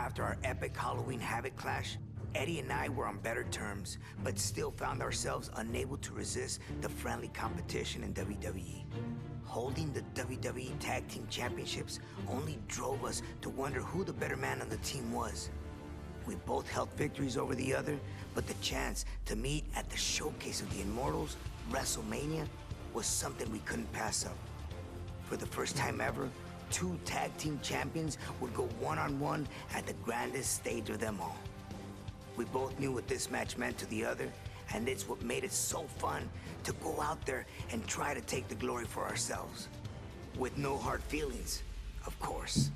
After our epic Halloween Havoc clash, Eddie and I were on better terms, but still found ourselves unable to resist the friendly competition in WWE. Holding the WWE Tag Team Championships only drove us to wonder who the better man on the team was. We both held victories over the other, but the chance to meet at the showcase of the Immortals, WrestleMania, was something we couldn't pass up. For the first time ever, two tag team champions would go one-on-one at the grandest stage of them all. We both knew what this match meant to the other, and it's what made it so fun to go out there and try to take the glory for ourselves. With no hard feelings, of course.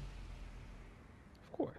Of course.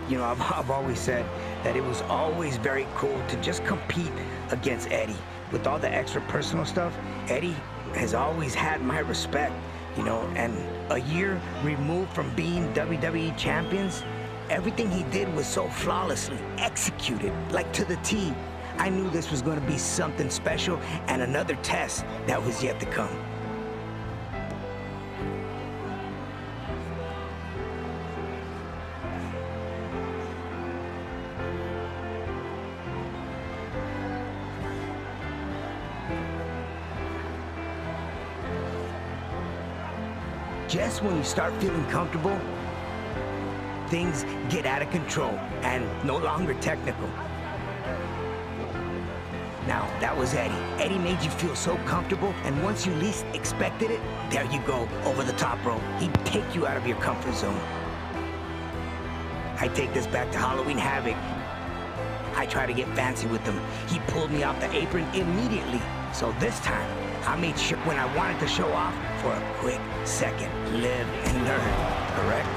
You know, I've always said that it was always very cool to just compete against Eddie. With all the extra personal stuff, Eddie has always had my respect, you know, and a year removed from being WWE champions, everything he did was so flawlessly executed, like to the T. I knew this was going to be something special and another test that was yet to come. Just when you start feeling comfortable, things get out of control and no longer technical. Now, that was Eddie. Eddie made you feel so comfortable, and once you least expected it, there you go, over the top rope. He'd take you out of your comfort zone. I take this back to Halloween Havoc. I tried to get fancy with him. He pulled me off the apron immediately. So this time, I made sure when I wanted to show off for a quick second, live and learn, correct?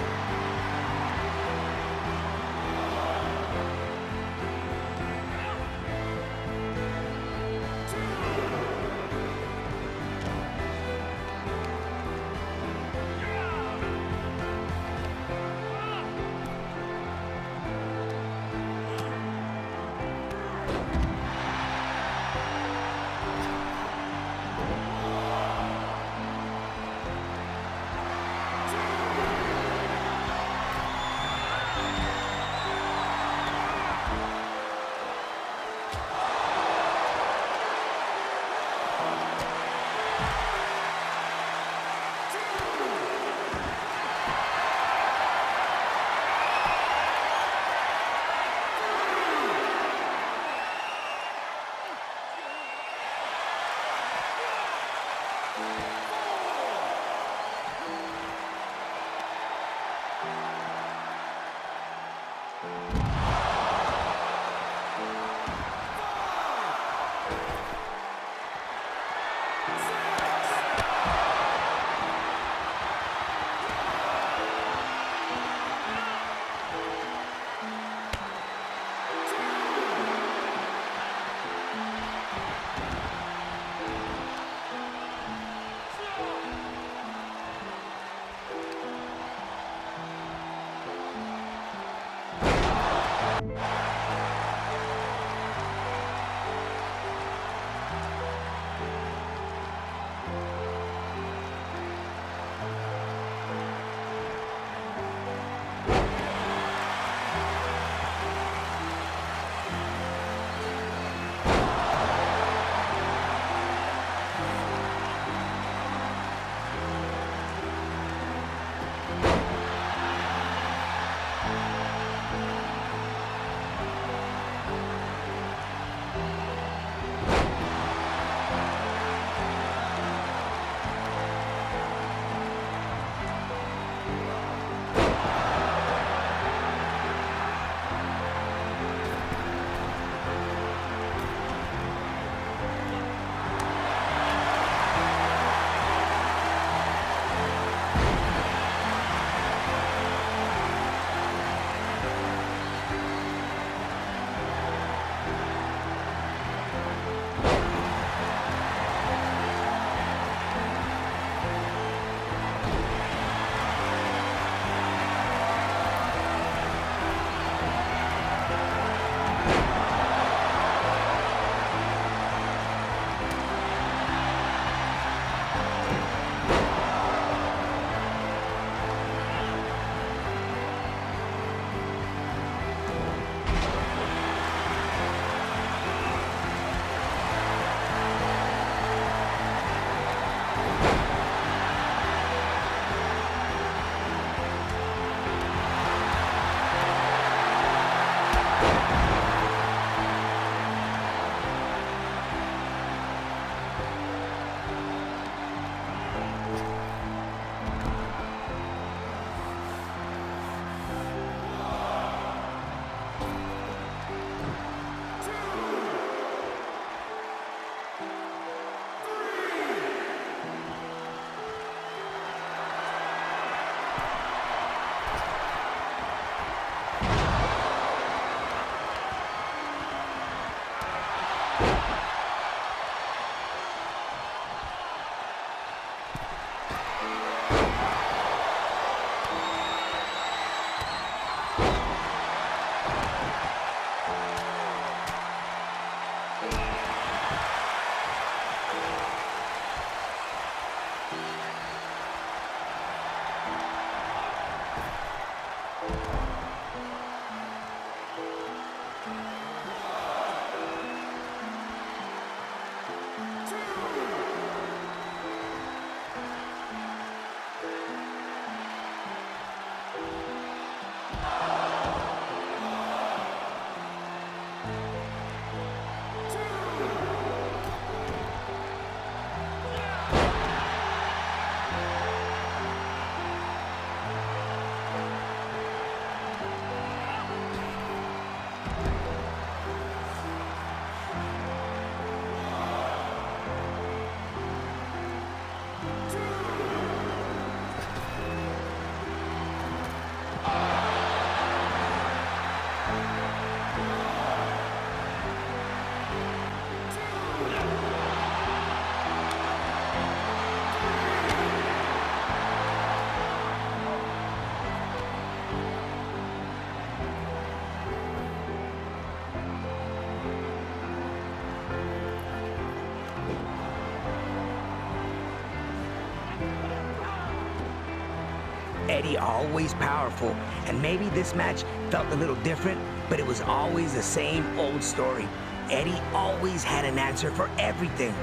Eddie always powerful, and maybe this match felt a little different, but it was always the same old story. Eddie always had an answer for everything.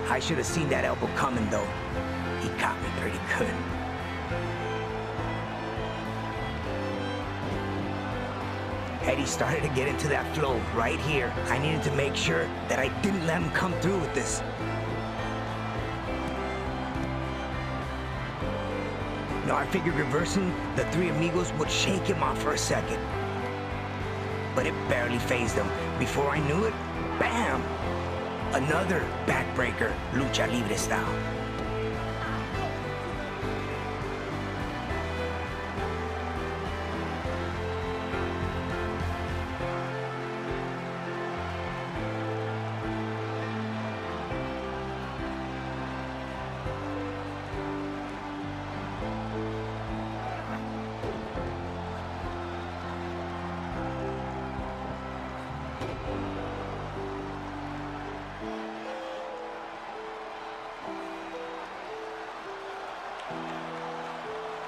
I should have seen that elbow coming, though. He caught me pretty good. Eddie started to get into that flow right here. I needed to make sure that I didn't let him come through with this. Now, I figured reversing the Three Amigos would shake him off for a second. But it barely fazed him. Before I knew it, bam! Another backbreaker, lucha libre style.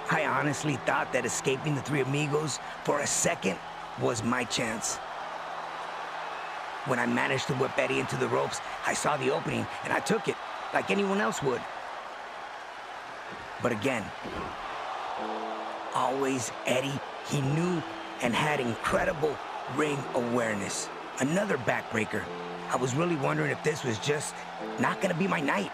I honestly thought that escaping the Three Amigos for a second was my chance. When I managed to whip Eddie into the ropes, I saw the opening and I took it like anyone else would. But again, always Eddie, he knew and had incredible ring awareness. Another backbreaker. I was really wondering if this was just not gonna be my night.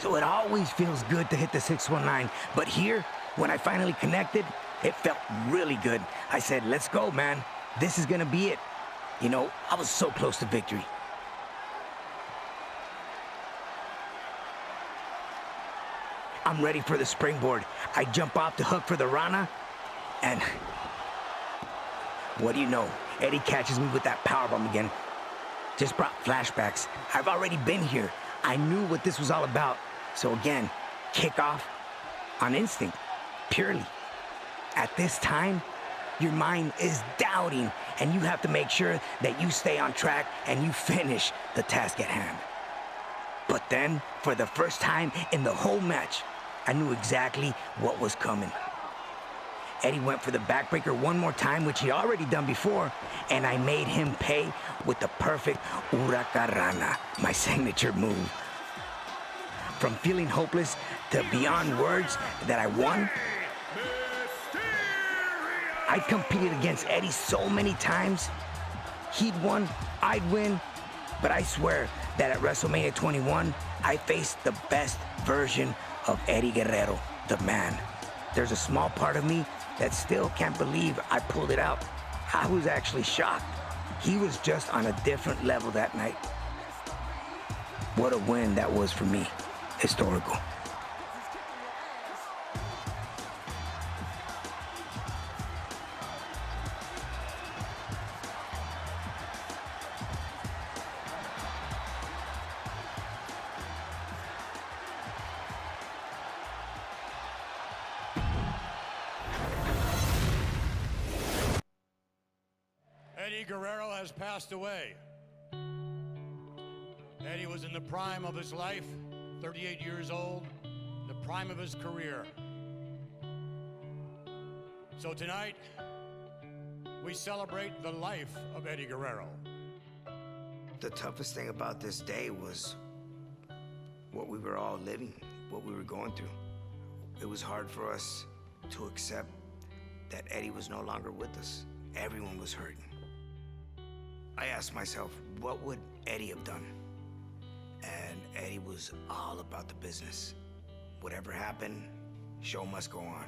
So it always feels good to hit the 619, but here, when I finally connected, it felt really good. I said, let's go, man. This is gonna be it. You know, I was so close to victory. I'm ready for the springboard. I jump off the hook for the Rana, and what do you know? Eddie catches me with that powerbomb again. just brought flashbacks. I've already been here. I knew what this was all about. So again, kick off on instinct, purely. At this time, your mind is doubting, and you have to make sure that you stay on track and you finish the task at hand. But then, for the first time in the whole match, I knew exactly what was coming. Eddie went for the backbreaker one more time, which he'd already done before, and I made him pay with the perfect Huracarana, my signature move. From feeling hopeless to beyond words that I won, I competed against Eddie so many times. He'd won, I'd win, but I swear that at WrestleMania 21, I faced the best version of Eddie Guerrero, the man. There's a small part of me that still can't believe I pulled it out. I was actually shocked. He was just on a different level that night. What a win that was for me. Historical. Eddie Guerrero has passed away. Eddie was in the prime of his life, 38 years old, the prime of his career. So tonight, we celebrate the life of Eddie Guerrero. The toughest thing about this day was what we were all living, what we were going through. It was hard for us to accept that Eddie was no longer with us. Everyone was hurting. I asked myself, what would Eddie have done? And Eddie was all about the business. Whatever happened, show must go on.